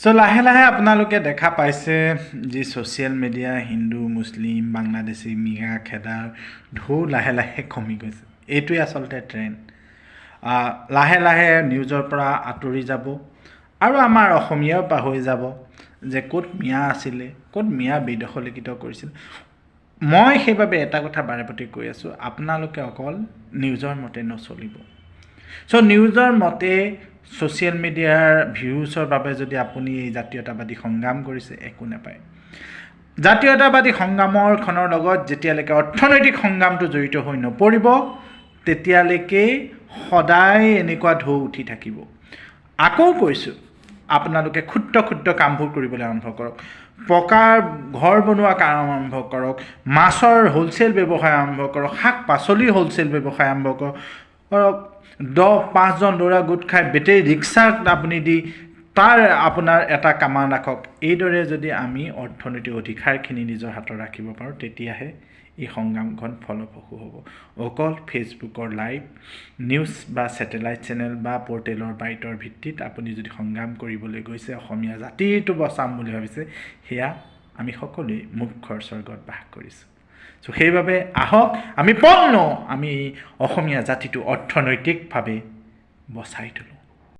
So লাহে লাহে আপোনালোকে দেখা পাইছে যি ছ'চিয়েল মিডিয়া হিন্দু মুছলিম বাংলাদেশী মিঞা খেদাৰ ঢৌ লাহে লাহে কমি গৈছে। এইটোৱে আচলতে ট্ৰেণ্ড। লাহে লাহে নিউজৰ পৰা আঁতৰি যাব আৰু আমাৰ অসমীয়াও পাহৰি যাব যে ক'ত মিঞা আছিলে, ক'ত মিঞা বেদখলীকৃত কৰিছিল। মই সেইবাবে এটা কথা বাৰে প্ৰতি কৈ আছোঁ, আপোনালোকে অকল নিউজৰ মতে নচলিব। চ' নিউজৰ মতে ছ'চিয়েল মিডিয়াৰ ভিউজৰ বাবে যদি আপুনি এই জাতীয়তাবাদী সংগ্ৰাম কৰিছে, একো নাপায়। জাতীয়তাবাদী সংগ্ৰামৰখনৰ লগত যেতিয়ালৈকে অৰ্থনৈতিক সংগ্ৰামটো জড়িত হৈ নপৰিব, তেতিয়ালৈকে সদায় এনেকুৱা ঢৌ উঠি থাকিব। আকৌ কৈছোঁ, আপোনালোকে ক্ষুদ্ৰ ক্ষুদ্ৰ কামবোৰ কৰিবলৈ আৰম্ভ কৰক। পকাৰ ঘৰ বনোৱা কাম আৰম্ভ কৰক, মাছৰ হ'লচেল ব্যৱসায় আৰম্ভ কৰক, শাক পাচলিৰ হ'লচেল ব্যৱসায় আৰম্ভ কৰক। 10-5জন ল'ৰা গোট খাই বেটেৰী ৰিক্সাত আপুনি দি তাৰ আপোনাৰ এটা কামান ৰাখক। এইদৰে যদি আমি অৰ্থনৈতিক অধিকাৰখিনি নিজৰ হাতত ৰাখিব পাৰোঁ, তেতিয়াহে এই সংগ্ৰামখন ফলপ্ৰসূ হ'ব। অকল ফেচবুকৰ লাইভ নিউজ বা ছেটেলাইট চেনেল বা পৰ্টেলৰ বাইটৰ ভিত্তিত আপুনি যদি সংগ্ৰাম কৰিবলৈ গৈছে, অসমীয়া জাতিটো বচাম বুলি ভাবিছে, সেয়া আমি সকলোৱে মুখ্যৰ স্বৰ্গত বাস কৰিছোঁ। চ' সেইবাবে আহক আমি অসমীয়া জাতিটো অৰ্থনৈতিকভাৱে বচাই তোলোঁ।